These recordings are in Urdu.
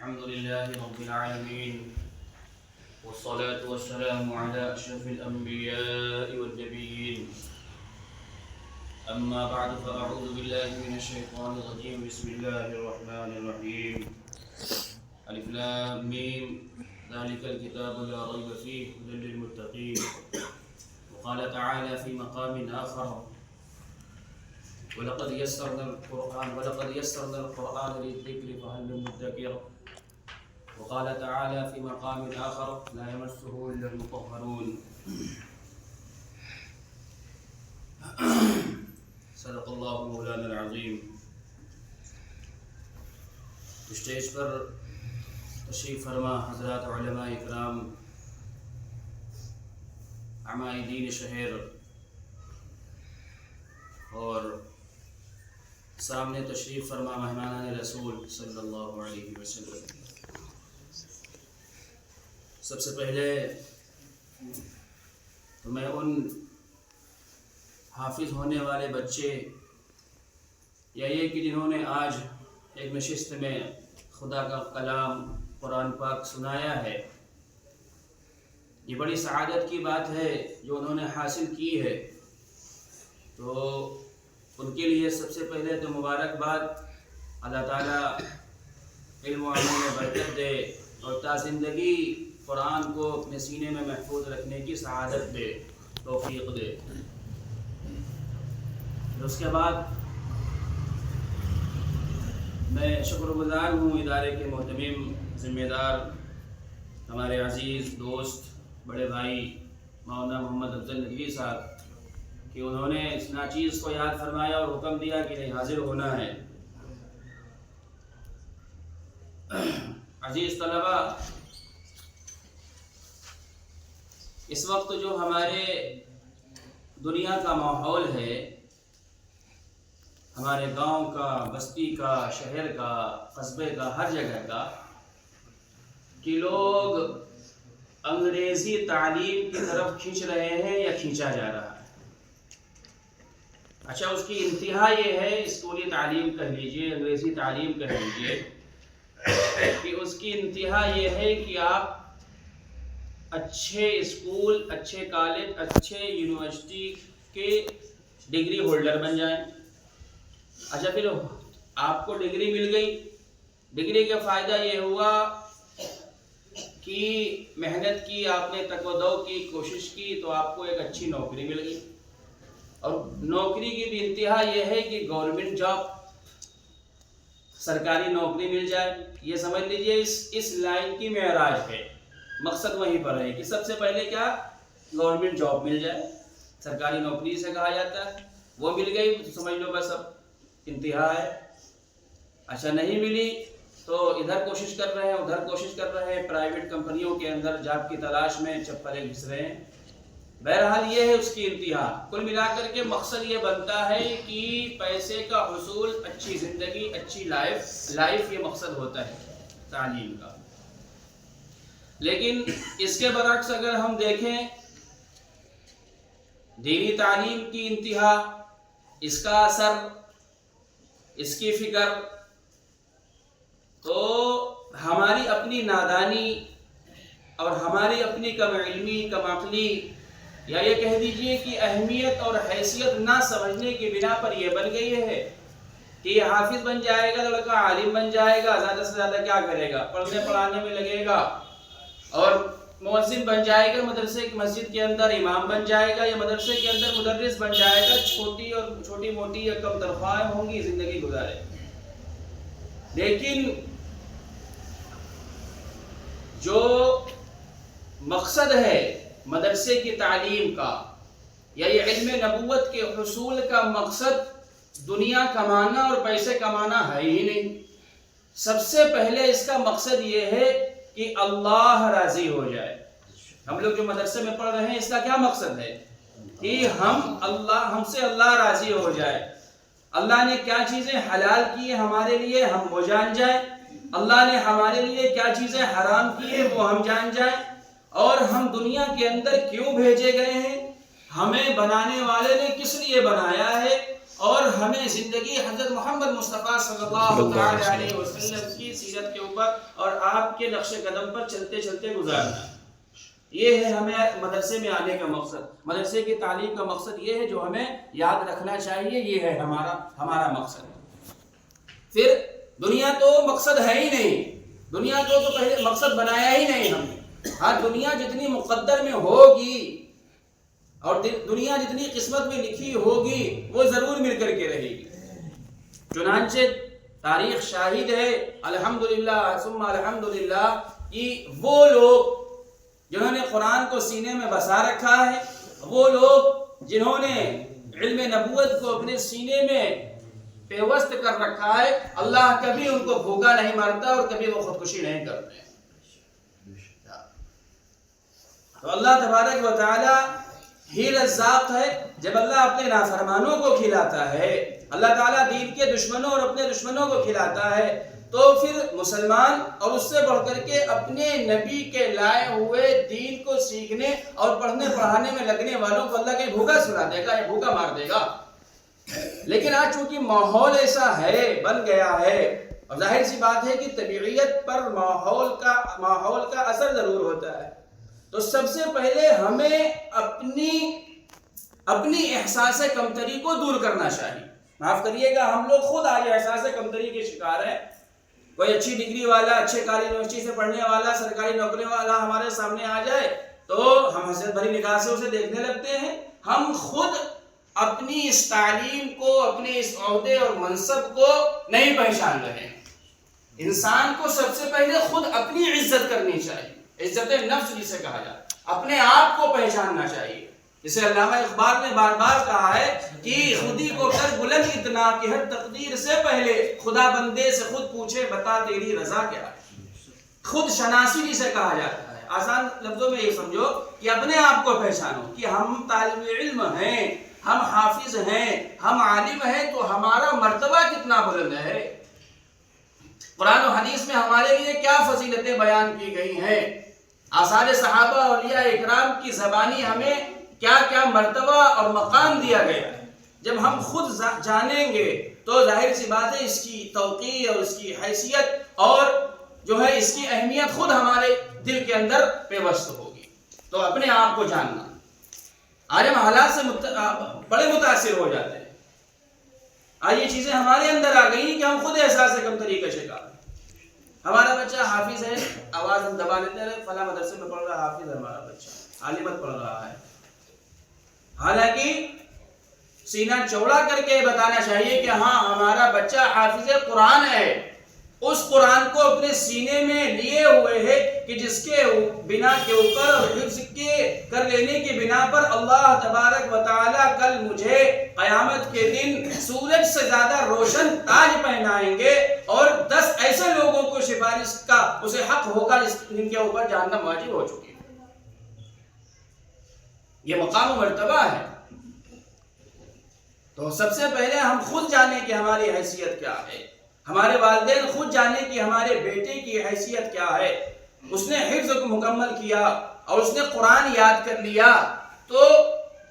الحمد لله رب العالمين والصلاة والسلام على أشرف الأنبياء والنبيين أما بعد فأعوذ بالله من الشيطان الرجيم بسم الله الرحمن الرحيم ألف لام ميم ذلك الكتاب لا ريب فيه هدى للمتقين وقال تعالى في مقام آخر ولقد يسرنا القرآن للذكر فهل من مدكر وقال تعالى في مقام آخر لا يمسه إلا المطهرون صدق الله مولانا العظیم۔ اسٹیج پر تشریف فرما حضرات علماء اکرام، عمائدین شہر اور سامنے تشریف فرما مہمانان رسول صلی اللہ علیہ وسلم، سب سے پہلے تو میں ان حافظ ہونے والے بچے یا یہ کہ جنہوں نے آج ایک نشست میں خدا کا کلام قرآن پاک سنایا ہے، یہ بڑی سعادت کی بات ہے جو انہوں نے حاصل کی ہے، تو ان کے لیے سب سے پہلے تو مبارکباد، اللہ تعالیٰ علم و عمل میں برکت دے اور تا زندگی قرآن کو اپنے سینے میں محفوظ رکھنے کی سعادت دے، توفیق دے۔ اس کے بعد میں شکر گزار ہوں ادارے کے محتمم ذمہ دار ہمارے عزیز دوست بڑے بھائی مولانا محمد افضل ندوی صاحب کہ انہوں نے اس ناچیز کو یاد فرمایا اور حکم دیا کہ نہیں حاضر ہونا ہے۔ عزیز طلبہ، اس وقت جو ہمارے دنیا کا ماحول ہے، ہمارے گاؤں کا، بستی کا، شہر کا، قصبے کا، ہر جگہ کا، کہ لوگ انگریزی تعلیم کی طرف کھینچ رہے ہیں یا کھینچا جا رہا ہے۔ اچھا، اس کی انتہا یہ ہے، اسکولی تعلیم کہہ لیجئے، انگریزی تعلیم کہہ لیجئے، کہ اس کی انتہا یہ ہے کہ آپ اچھے اسکول، اچھے کالج، اچھے یونیورسٹی کے ڈگری ہولڈر بن جائیں۔ اچھا، پھر آپ کو ڈگری مل گئی، ڈگری کا فائدہ یہ ہوا کہ محنت کی، آپ نے تک و دو کی، کوشش کی، تو آپ کو ایک اچھی نوکری مل گئی، اور نوکری کی بھی انتہا یہ ہے کہ گورنمنٹ جاب، سرکاری نوکری مل جائے۔ یہ سمجھ لیجئے اس لائن کی معراج ہے، مقصد وہیں پر ہے کہ سب سے پہلے کیا، گورنمنٹ جاب مل جائے، سرکاری نوکری سے کہا جاتا ہے، وہ مل گئی تو سمجھ لو بس اب انتہا ہے۔ اچھا، نہیں ملی تو ادھر کوشش کر رہے ہیں، ادھر کوشش کر رہے ہیں، پرائیویٹ کمپنیوں کے اندر جاب کی تلاش میں چپلیں گھس رہے ہیں۔ بہرحال یہ ہے اس کی انتہا۔ کل ملا کر کے مقصد یہ بنتا ہے کہ پیسے کا حصول، اچھی زندگی، اچھی لائف، یہ مقصد ہوتا ہے تعلیم کا۔ لیکن اس کے برعکس اگر ہم دیکھیں، دینی تعلیم کی انتہا، اس کا اثر، اس کی فکر، تو ہماری اپنی نادانی اور ہماری اپنی کم علمی، کم عقلی، یا یہ کہہ دیجئے کہ اہمیت اور حیثیت نہ سمجھنے کی بنا پر یہ بن گئی ہے کہ یہ حافظ بن جائے گا لڑکا، عالم بن جائے گا، زیادہ سے زیادہ کیا کرے گا، پڑھنے پڑھانے میں لگے گا، اور مؤذن بن جائے گا، مدرسے کی مسجد کے اندر امام بن جائے گا، یا مدرسے کے اندر مدرس بن جائے گا، چھوٹی موٹی یا کم تنخواہیں ہوں گی، زندگی گزارے۔ لیکن جو مقصد ہے مدرسے کی تعلیم کا یا یہ علم نبوت کے حصول کا مقصد دنیا کمانا اور پیسے کمانا ہے ہی نہیں۔ سب سے پہلے اس کا مقصد یہ ہے کہ اللہ راضی ہو جائے۔ ہم لوگ جو مدرسے میں پڑھ رہے ہیں، اس کا کیا مقصد ہے کہ ہم سے اللہ راضی ہو جائے، اللہ نے کیا چیزیں حلال کی ہیں ہمارے لیے ہم وہ جان جائیں، اللہ نے ہمارے لیے کیا چیزیں حرام کی ہیں وہ ہم جان جائیں، اور ہم دنیا کے اندر کیوں بھیجے گئے ہیں، ہمیں بنانے والے نے کس لیے بنایا ہے، اور ہمیں زندگی حضرت محمد مصطفیٰ صلی اللہ علیہ وسلم کی سیرت کے اوپر اور آپ کے نقش قدم پر چلتے چلتے گزارنا. یہ ہے ہمیں مدرسے میں آنے کا مقصد. مدرسے کی تعلیم کا مقصد یہ ہے جو ہمیں یاد رکھنا چاہیے. یہ ہے ہمارا مقصد. پھر دنیا تو مقصد ہے ہی نہیں. دنیا کو تو پہلے مقصد بنایا ہی نہیں ہم نے. ہاں دنیا جتنی مقدر میں ہوگی اور دنیا جتنی قسمت میں لکھی ہوگی وہ ضرور مل کر کے رہے گی. چنانچہ تاریخ شاہد ہے الحمدللہ ثم الحمدللہ کہ وہ لوگ جنہوں نے قرآن کو سینے میں بسا رکھا ہے، وہ لوگ جنہوں نے علم نبوت کو اپنے سینے میں پیوست کر رکھا ہے، اللہ کبھی ان کو بھوکا نہیں مارتا اور کبھی وہ خودکشی نہیں کرتے. تو اللہ تبارک و تعالی ہی رزاق ہے. جب اللہ اپنے نافرمانوں کو کھلاتا ہے، اللہ تعالیٰ دین کے دشمنوں اور اپنے دشمنوں کو کھلاتا ہے، تو پھر مسلمان اور اس سے بڑھ کر کے اپنے نبی کے لائے ہوئے دین کو سیکھنے اور پڑھنے پڑھانے میں لگنے والوں کو اللہ کے بھوکا سنا دے گا یا بھوکا مار دے گا. لیکن آج چونکہ ماحول ایسا ہے، بن گیا ہے، اور ظاہر سی بات ہے کہ طبیعیت پر ماحول کا اثر ضرور ہوتا ہے. تو سب سے پہلے ہمیں اپنی احساس کمتری کو دور کرنا چاہیے. معاف کریے گا، ہم لوگ خود آج احساس کمتری کے شکار ہیں. کوئی اچھی ڈگری والا، اچھے کالج یونیورسٹی سے پڑھنے والا، سرکاری نوکری والا ہمارے سامنے آ جائے تو ہم حسرت بھری نگاہ سے اسے دیکھنے لگتے ہیں. ہم خود اپنی اس تعلیم کو، اپنے اس عہدے اور منصب کو نہیں پہچان رہے ہیں. انسان کو سب سے پہلے خود اپنی عزت کرنی چاہیے. عزت نفس جسے کہا جائے، اپنے آپ کو پہچاننا چاہیے. جسے علامہ اقبال نے بار بار کہا ہے کہ خودی کو کر بلند اتنا کہ ہر تقدیر سے پہلے خدا بندے سے خود پوچھے بتا تیری رضا کیا ہے. خود شناسی جسے کہا جاتا ہے. آسان لفظوں میں یہ سمجھو کہ اپنے آپ کو پہچانو کہ ہم طالب علم ہیں، ہم حافظ ہیں، ہم عالم ہیں، تو ہمارا مرتبہ کتنا بلند ہے. قرآن و حدیث میں ہمارے لیے کیا فضیلتیں بیان کی گئی ہیں. آثار صحابہ اولیاء اکرام کی زبانی ہمیں کیا کیا مرتبہ اور مقام دیا گیا ہے. جب ہم خود جانیں گے تو ظاہر سی بات ہے اس کی توقیر اور اس کی حیثیت اور جو ہے اس کی اہمیت خود ہمارے دل کے اندر پیوست ہوگی. تو اپنے آپ کو جاننا. آج ہم حالات سے بڑے متاثر ہو جاتے ہیں. آج یہ چیزیں ہمارے اندر آ گئی کہ ہم خود احساس کمتری کا شکار ہیں. ہمارا بچہ حافظ ہے، آواز ہم دبا لیتے ہیں، فلاں مدرسے میں پڑھ رہا حافظ ہے ہمارا بچہ، عالمت پڑھ رہا ہے. حالانکہ سینہ چوڑا کر کے بتانا چاہیے کہ ہاں ہمارا بچہ حافظ قرآن ہے. اس قرآن کو اپنے سینے میں لیے ہوئے ہے کہ جس کے بنا کے اوپر حفظ کے کر لینے کی بنا پر اللہ تبارک و تعالی کل مجھے قیامت کے دن سورج سے زیادہ روشن تاج پہنائیں گے اور 10 ایسے لوگوں کو سفارش کا اسے حق ہوگا جن کے اوپر جہنم واجب ہو چکی ہے. یہ مقام و مرتبہ ہے. تو سب سے پہلے ہم خود جانیں کہ ہماری حیثیت کیا ہے. ہمارے والدین خود جانیں کہ ہمارے بیٹے کی حیثیت کیا ہے. اس نے حفظ کو مکمل کیا اور اس نے قرآن یاد کر لیا تو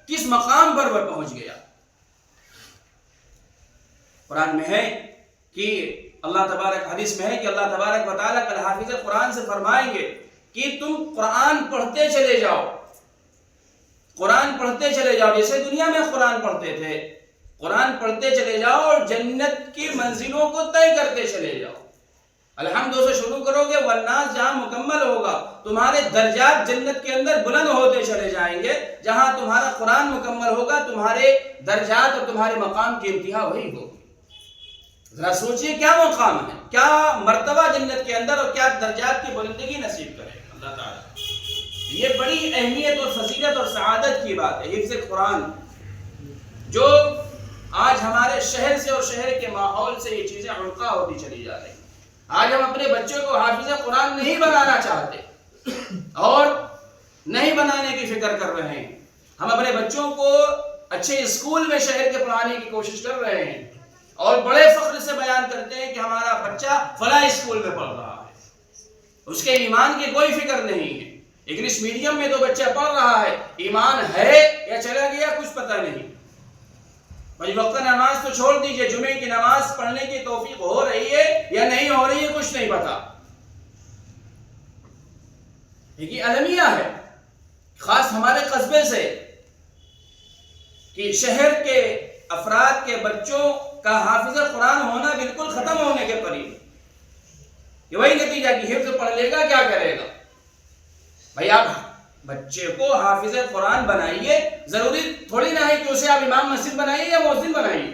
کس مقام پر وہ پہنچ گیا. قرآن میں ہے کہ اللہ تبارک، حدیث میں ہے کہ اللہ تبارک و تعالیٰ کل حافظ قرآن سے فرمائیں گے کہ تم قرآن پڑھتے چلے جاؤ، قرآن پڑھتے چلے جاؤ جیسے دنیا میں قرآن پڑھتے تھے. قرآن پڑھتے چلے جاؤ اور جنت کی منزلوں کو طے کرتے چلے جاؤ. الحمد سے شروع کرو گے، والناس جہاں مکمل ہوگا تمہارے درجات جنت کے اندر بلند ہوتے چلے جائیں گے. جہاں تمہارا قرآن مکمل ہوگا تمہارے درجات اور تمہارے مقام کی انتہا وہی ہوگی. ذرا سوچئے کیا مقام ہے، کیا مرتبہ جنت کے اندر اور کیا درجات کی بلندگی نصیب کرے اللہ تعالیٰ. یہ بڑی اہمیت اور فضیلت اور سعادت کی بات ہے حفظ قرآن، جو آج ہمارے شہر سے اور شہر کے ماحول سے یہ چیزیں عنقا ہوتی چلی جا رہی. آج ہم اپنے بچوں کو حافظ قرآن نہیں بنانا چاہتے اور نہیں بنانے کی فکر کر رہے ہیں. ہم اپنے بچوں کو اچھے اسکول میں شہر کے پڑھانے کی کوشش کر رہے ہیں اور بڑے فخر سے بیان کرتے ہیں کہ ہمارا بچہ فلاں اسکول میں پڑھ رہا ہے. اس کے ایمان کی کوئی فکر نہیں ہے. انگلش میڈیم میں تو بچہ پڑھ رہا ہے، ایمان ہے یا چلا گیا کچھ پتہ نہیں. پانچ وقت نماز تو چھوڑ دیجئے، جمعے کی نماز پڑھنے کی توفیق ہو رہی ہے یا نہیں ہو رہی ہے کچھ نہیں پتا۔ یہ المیہ ہے خاص ہمارے قصبے سے کہ شہر کے افراد کے بچوں کا حافظ قرآن ہونا بالکل ختم ہونے کے قریب۔ یہ وہی نتیجہ کہ حفظ پڑھ لے گا کیا کرے گا؟ بھائی آپ بچے کو حافظ قرآن بنائیے، ضروری تھوڑی نہ ہے کہ اسے آپ امام مسجد بنائیے یا مؤذن بنائیے۔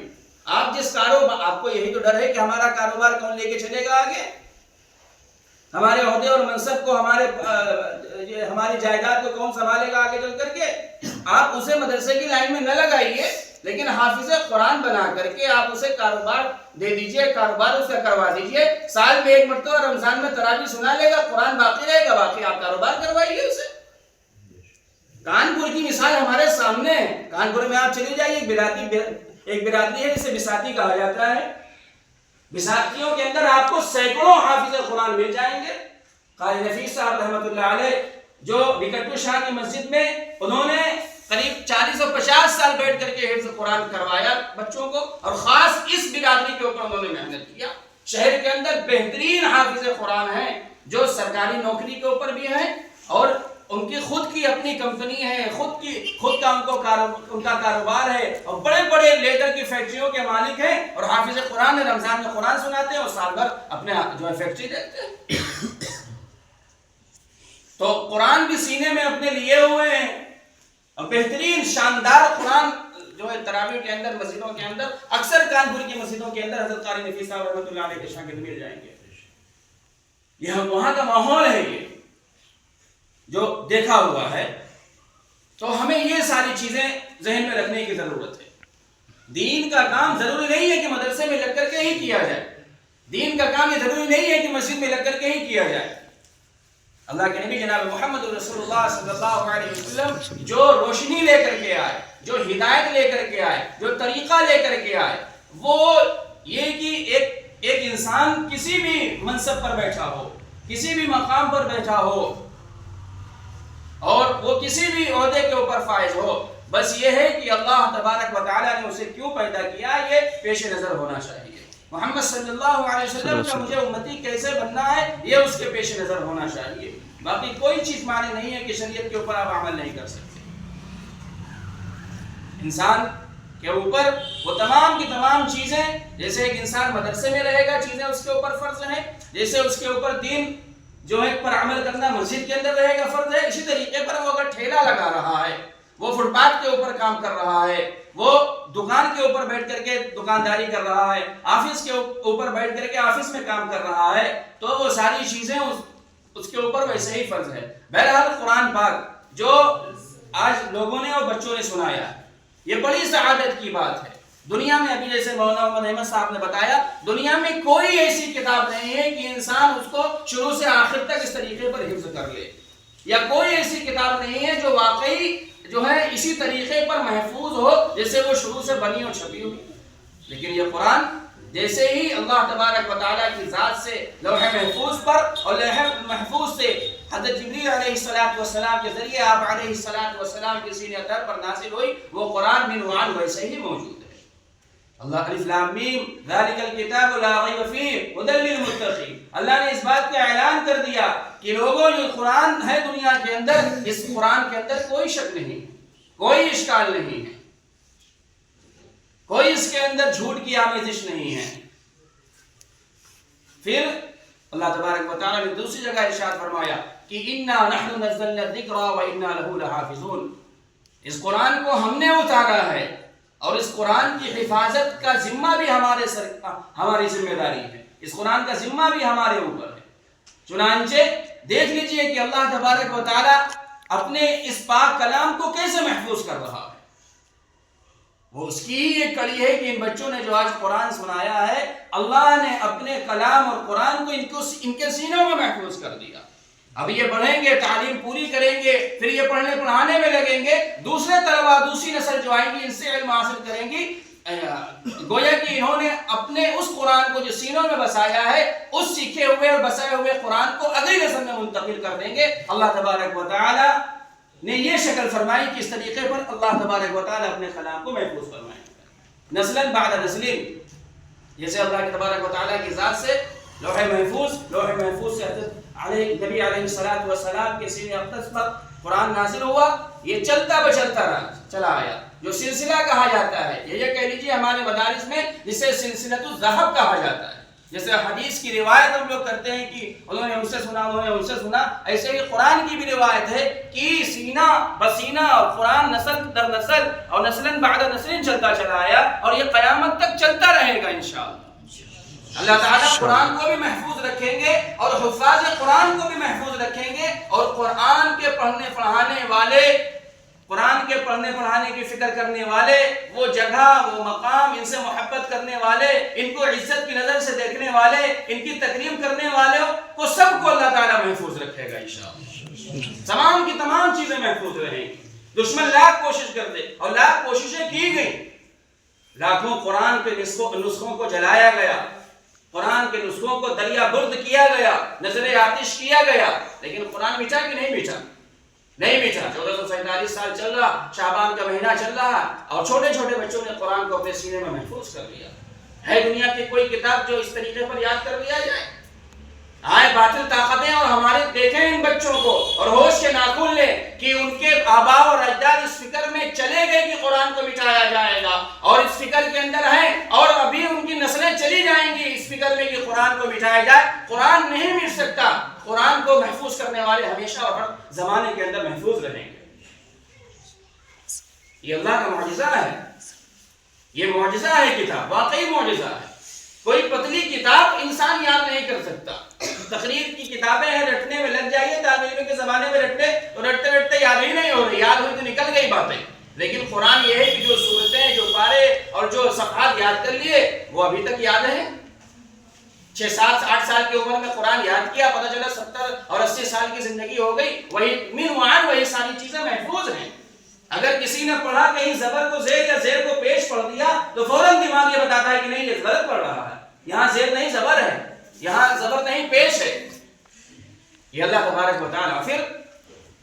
آپ جس کاروبار، آپ کو یہی تو ڈر ہے کہ ہمارا کاروبار کون لے کے چلے گا آگے، ہمارے عہدے اور منصب کو، ہماری جائیداد کو کون سنبھالے گا آگے چل کر کے۔ آپ اسے مدرسے کی لائن میں نہ لگائیے، لیکن حافظ قرآن بنا کر کے آپ اسے کاروبار دے دیجئے، کاروبار اس کا کروا دیجئے، سال میں ایک مرتبہ رمضان میں تراویح سنا لے گا، قرآن باقی رہے گا، باقی آپ کاروبار کروائیے اسے۔ کانپور کی مثال ہمارے سامنے ہے، کانپور میں آپ چلے جائیے، ایک برادری ہے جسے بساتی کہا جاتا ہے، بساتیوں کے اندر آپ کو سینکڑوں حافظ قرآن مل جائیں گے۔ قاری نفیس صاحب رحمۃ اللہ علیہ جو وکٹو شاہ کی مسجد میں انہوں نے قریب 40 اور 50 سال بیٹھ کر کے حفظ قرآن کروایا بچوں کو، اور خاص اس برادری کے اوپر انہوں نے محنت کیا۔ شہر کے اندر بہترین حافظ قرآن ہیں جو سرکاری نوکری کے اوپر بھی ہیں، اور ان کی خود کی اپنی کمپنی ہے، خود کا ان کا کاروبار ہے، اور بڑے بڑے لیدر کی فیکٹریوں کے مالک ہیں، اور حافظ قرآن رمضان میں قرآن سناتے ہیں اور سال بھر اپنے جو ہے فیکٹری دیکھتے ہیں۔ تو قرآن بھی سینے میں اپنے لیے ہوئے ہیں، اور بہترین شاندار قرآن جو ہے تراویح کے اندر، مسجدوں کے اندر، اکثر کانپور کی مسجدوں کے اندر حضرت قاری نفیس صاحب رحمۃ اللہ علیہ کے شاگرد مل جائیں گے۔ یہ وہاں کا ماحول ہے، یہ جو دیکھا ہوا ہے۔ تو ہمیں یہ ساری چیزیں ذہن میں رکھنے کی ضرورت ہے۔ دین کا کام ضروری نہیں ہے کہ مدرسے میں لگ کر کے ہی کیا جائے، دین کا کام یہ ضروری نہیں ہے کہ مسجد میں لگ کر کے ہی کیا جائے۔ اللہ کے نبی جناب محمد رسول اللہ صلی اللہ علیہ وسلم جو روشنی لے کر کے آئے، جو ہدایت لے کر کے آئے، جو طریقہ لے کر کے آئے، وہ یہ کہ ایک انسان کسی بھی منصب پر بیٹھا ہو، کسی بھی مقام پر بیٹھا ہو، اور وہ کسی بھی عہدے کے اوپر فائز ہو، بس یہ ہے کہ اللہ تبارک و تعالیٰ نے اسے کیوں پیدا کیا، یہ پیش نظر ہونا چاہیے۔ محمد صلی اللہ علیہ وسلم کا مجھے امتی کیسے بننا ہے، یہ اس کے پیش نظر ہونا چاہیے۔ باقی کوئی چیز معنی نہیں ہے کہ شریعت کے اوپر آپ عمل نہیں کر سکتے۔ انسان کے اوپر وہ تمام کی تمام چیزیں، جیسے ایک انسان مدرسے میں رہے گا چیزیں اس کے اوپر فرض ہیں، جیسے اس کے اوپر دین جو ہے پر عمل کرنا مسجد کے اندر رہے گا فرض ہے، اسی طریقے پر وہ اگر ٹھیلا لگا رہا ہے، وہ فٹ پاتھ کے اوپر کام کر رہا ہے، وہ دکان کے اوپر بیٹھ کر کے دکانداری کر رہا ہے، آفس کے اوپر بیٹھ کر کے آفس میں کام کر رہا ہے، تو وہ ساری چیزیں اس کے اوپر ویسے ہی فرض ہے۔ بہرحال قرآن پاک جو آج لوگوں نے اور بچوں نے سنایا، یہ بڑی سعادت کی بات ہے۔ دنیا میں ابھی جیسے مولانا محمد احمد صاحب نے بتایا، دنیا میں کوئی ایسی کتاب نہیں ہے کہ انسان اس کو شروع سے آخر تک اس طریقے پر حفظ کر لے، یا کوئی ایسی کتاب نہیں ہے جو واقعی جو ہے اسی طریقے پر محفوظ ہو جیسے وہ شروع سے بنی اور چھپی ہوئی۔ لیکن یہ قرآن جیسے ہی اللہ تبارک و تعالیٰ کی ذات سے لوح محفوظ پر، اور لوح محفوظ سے حضرت جبریل علیہ السلام کے ذریعے آپ علیہ السلام کے سینہ اطہر پر نازل ہوئی، وہ قرآن من وعن ویسے ہی موجود ہے۔ اللہ الف لام میم ذالک الکتاب لا ریب فیہ ھدی للمتقین، اللہ نے اس بات کا اعلان کر دیا کہ لوگوں جو قرآن ہے دنیا کے اندر، اس قرآن کے اندر کوئی شک نہیں، کوئی اشکال نہیں ہے، کوئی اس کے اندر جھوٹ کی آمیزش نہیں ہے۔ پھر اللہ تبارک و تعالیٰ نے دوسری جگہ ارشاد فرمایا کہ انا نحن نزلنا الذکر وانا له لحافظون، اس قرآن کو ہم نے اتارا ہے اور اس قرآن کی حفاظت کا ذمہ بھی ہماری ذمہ داری ہے، اس قرآن کا ذمہ بھی ہمارے اوپر ہے۔ چنانچہ دیکھ لیجئے کہ اللہ تبارک و تعالیٰ اپنے اس پاک کلام کو کیسے محفوظ کر رہا ہے۔ وہ اس کی ایک کڑی ہے کہ ان بچوں نے جو آج قرآن سنایا ہے، اللہ نے اپنے کلام اور قرآن کو ان کے سینوں میں محفوظ کر دیا۔ اب یہ پڑھیں گے، تعلیم پوری کریں گے، پھر یہ پڑھنے پڑھانے میں لگیں گے، دوسرے طلبہ، دوسری نسل جو آئیں گی ان سے علم حاصل کریں گی، گویا کہ انہوں نے اپنے اس قرآن کو جو سینوں میں بسایا ہے، اس سیکھے ہوئے اور بسائے ہوئے قرآن کو اگلی نسل میں منتقل کر دیں گے۔ اللہ تبارک و تعالی نے یہ شکل فرمائی کہ اس طریقے پر اللہ تبارک و تعالی اپنے کلام کو محفوظ فرمائیں۔ نسلاً بعد نسلین. جیسے اللہ کے تبارک و تعالیٰ کی ذات سے لوح محفوظ سے نبی علیہ السلام کے سینے اقدس پر قرآن نازل ہوا. یہ چلتا بچلتا رہا چلا آیا جو سلسلہ کہا جاتا ہے. یہ کہہ لیجیے ہمارے مدارس میں جسے سلسلۃ الذہب کہا جاتا ہے. جیسے حدیث کی روایت ہم لوگ کرتے ہیں کہ انہوں نے ان سے سنا, ایسے ہی قرآن کی بھی روایت ہے کہ سینہ بسینہ اور قرآن نسل در نسل اور نسلاً بعد نسل چلتا چلا آیا اور یہ قیامت تک چلتا رہے گا انشاءاللہ. اللہ تعالیٰ قرآن کو بھی محفوظ رکھیں گے اور حفاظ قرآن کو بھی محفوظ رکھیں گے, اور قرآن کے پڑھنے پڑھانے والے, قرآن کے پڑھنے پڑھانے کی فکر کرنے والے, وہ جگہ وہ مقام, ان سے محبت کرنے والے, ان کو عزت کی نظر سے دیکھنے والے, ان کی تکریم کرنے والوں کو سب کو اللہ تعالیٰ محفوظ رکھے گا انشاءاللہ. تمام کی تمام چیزیں محفوظ رہیں گی. دشمن لاکھ کوشش کرتے اور لاکھ کوششیں کی گئی, لاکھوں قرآن کے نسخوں کو جلایا گیا, قرآن کے نسخوں کو دریا برد کیا گیا, نظر آتش کیا گیا, لیکن قرآن میٹھا کہ نہیں میٹھا؟ نہیں میٹھا. 1447 سال چل رہا, شعبان کا مہینہ چل رہا, اور چھوٹے چھوٹے بچوں نے قرآن کو اپنے سینے میں محفوظ کر لیا. ہے دنیا کی کوئی کتاب جو اس طریقے پر یاد کر لیا جائے؟ آئے باطل طاقتیں اور ہمارے دیکھیں ان بچوں کو اور ہوش کے ناخن لیں کہ ان کے آباء اور اجداد اس فکر میں چلے گئے کہ قرآن کو مٹایا جائے گا, اور اس فکر کے اندر ہیں, اور ابھی ان کی نسلیں چلی جائیں گی اس فکر میں کہ قرآن کو مٹایا جائے. قرآن نہیں مٹ سکتا. قرآن کو محفوظ کرنے والے ہمیشہ اور ہر زمانے کے اندر محفوظ رہیں گے. یہ اللہ کا معجزہ ہے, یہ معجزہ ہے کتاب, واقعی معجزہ ہے. کوئی پتلی کتاب انسان یاد نہیں کر سکتا. تقریر کی کتابیں ہیں, رٹنے میں لگ جائیے طالب علم کے زمانے میں رٹتے یاد ہی نہیں ہو رہی, یاد ہوئی تو نکل گئی باتیں. لیکن قرآن یہ ہے کہ جو سورتیں, جو پارے اور جو صفحات یاد کر لیے وہ ابھی تک یاد ہیں. 6 7 8 سال کی عمر میں قرآن یاد کیا, پتہ چلا 70 اور 80 سال کی زندگی ہو گئی, وہی ساری چیزیں محفوظ ہیں. اگر کسی نے پڑھا کہیں زبر کو زیر یا زیر کو پیش پڑھ دیا تو فوراً دماغ یہ بتاتا ہے کہ نہیں یہ غلط پڑھ رہا ہے, یہاں زیر نہیں زبر ہے, یہاں زبر نہیں پیش ہے. یہ اللہ تبارک و تعالیٰ, پھر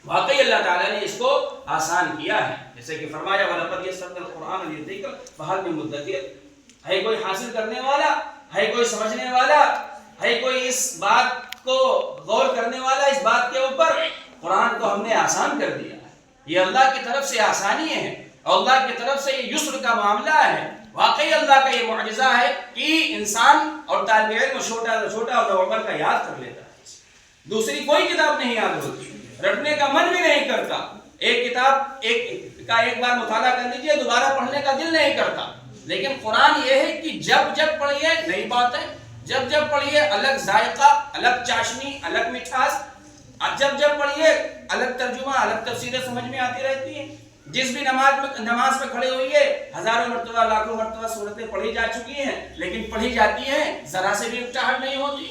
واقعی اللہ تعالیٰ نے اس کو آسان کیا ہے. جیسے کہ فرمایا وَلَقَدْ يَسَّرْنَا الْقُرْآنَ لِلذِّكْرِ فَهَلْ مِن مُدَّكِرٍ. ہے کوئی حاصل کرنے والا, ہے کوئی سمجھنے والا, ہے کوئی اس بات کو غور کرنے والا, اس بات کے اوپر قرآن کو ہم نے آسان کر دیا. یہ اللہ کی طرف سے آسانی ہے, اور اللہ کی طرف سے یہ یسر کا معاملہ ہے. واقعی اللہ کا یہ معجزہ ہے کہ انسان اور طالب علم چھوٹا اور نوعمر کا یاد کر لیتا ہے. دوسری کوئی کتاب نہیں یاد ہوتی, رٹنے کا من بھی نہیں کرتا. ایک کتاب ایک بار مطالعہ کر لیجیے, دوبارہ پڑھنے کا دل نہیں کرتا. لیکن قرآن یہ ہے کہ جب پڑھیے نئی بات ہے, جب پڑھیے الگ ذائقہ, الگ چاشنی, الگ مٹھاس, جب پڑھیے الگ ترجمہ, الگ تفسیریں سمجھ میں آتی رہتی ہیں. جس بھی نماز میں کھڑے ہوئے ہزاروں مرتبہ لاکھوں مرتبہ سورتیں پڑھی جا چکی ہیں, لیکن پڑھی جاتی ہیں ذرا سے بھی اکٹاہٹ نہیں ہوتی,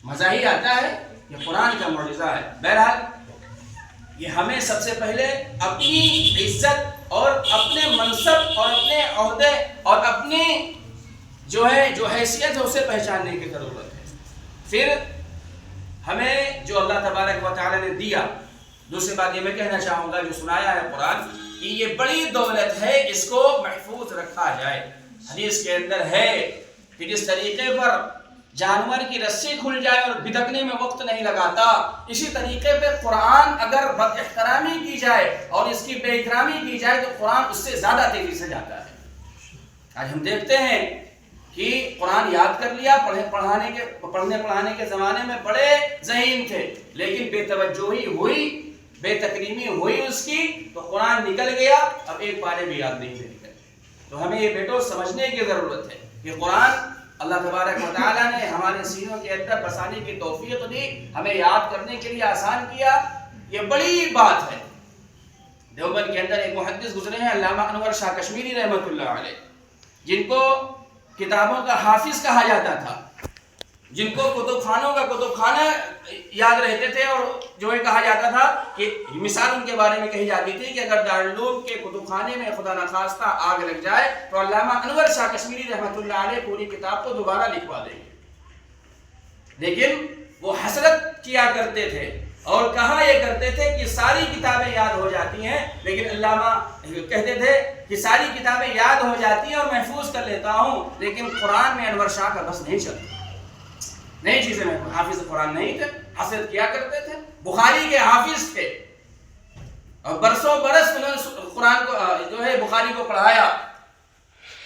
مزہ ہی آتا ہے. یہ قرآن کا معجزہ ہے. بہرحال یہ ہمیں سب سے پہلے اپنی عزت اور اپنے منصب اور اپنے عہدے اور اپنی جو حیثیت ہے اسے پہچاننے کی ضرورت ہے. پھر ہمیں جو اللہ تبارک و تعالی نے دیا, دوسری بات یہ میں کہنا چاہوں گا, جو سنایا ہے قرآن کہ یہ بڑی دولت ہے, اس کو محفوظ رکھا جائے. حدیث کے اندر ہے کہ جس طریقے پر جانور کی رسی کھل جائے اور بھدکنے میں وقت نہیں لگاتا, اسی طریقے پہ قرآن اگر بد احترامی کی جائے اور اس کی بے احترامی کی جائے تو قرآن اس سے زیادہ تیزی سے جاتا ہے. آج ہم دیکھتے ہیں کہ قرآن یاد کر لیا, پڑھنے پڑھانے کے زمانے میں بڑے ذہین تھے, لیکن بے توجہی ہوئی, بے تکریمی ہوئی اس کی, تو قرآن نکل گیا, اب ایک پارے بھی یاد نہیں رہے. تو ہمیں یہ بیٹو سمجھنے کی ضرورت ہے کہ قرآن اللہ تبارک و تعالیٰ نے ہمارے سینوں کے اندر بسانے کی توفیق دی, ہمیں یاد کرنے کے لیے آسان کیا. یہ بڑی بات ہے. دیوبند کے اندر ایک محدث گزرے ہیں علامہ انور شاہ کشمیری رحمۃ اللہ علیہ, جن کو کتابوں کا حافظ کہا جاتا تھا, جن کو کتب خانوں کا کتب خانہ یاد رہتے تھے, اور جو یہ کہا جاتا تھا کہ مثال ان کے بارے میں کہی جاتی تھی کہ اگر دارالعلوم کے کتب خانے میں خدا نخواستہ آگ لگ جائے تو علامہ انور شاہ کشمیری رحمۃ اللہ علیہ پوری کتاب کو دوبارہ لکھوا دیں گے. لیکن وہ حسرت کیا کرتے تھے اور کہا یہ کرتے تھے کہ ساری کتابیں یاد ہو جاتی ہیں, لیکن علامہ کہتے تھے کہ ساری کتابیں یاد ہو جاتی ہیں اور محفوظ کر لیتا ہوں، لیکن قرآن میں انور شاہ کا بس نہیں چلتا. نئی چیزیں میں حافظ قرآن نہیں تھے، حافظ کیا کرتے تھے، بخاری کے حافظ تھے اور برسوں برس انہوں نے قرآن کو جو ہے بخاری کو پڑھایا،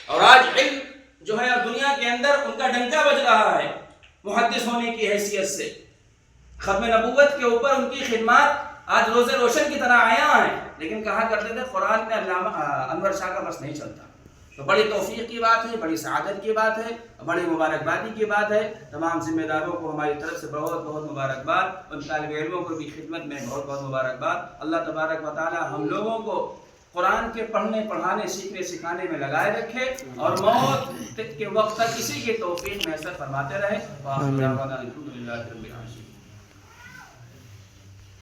اور آج علم جو ہے دنیا کے اندر ان کا ڈنکا بج رہا ہے محدث ہونے کی حیثیت سے. ختم نبوت کے اوپر ان کی خدمات آج روز روشن کی طرح آیا ہیں، لیکن کہا کرتے تھے قرآن میں علامہ انور شاہ کا بس نہیں چلتا. تو بڑی توفیق کی بات ہے، بڑی سعادت کی بات ہے، بڑی مبارکبادی کی بات ہے. تمام ذمہ داروں کو ہماری طرف سے بہت بہت مبارکباد، ان طالب علموں کو بھی خدمت میں بہت بہت مبارکباد. اللہ تبارک و تعالی ہم لوگوں کو قرآن کے پڑھنے پڑھانے سیکھنے سکھانے میں لگائے رکھے اور موت کے وقت تک اسی کی توفیق میسر فرماتے رہے.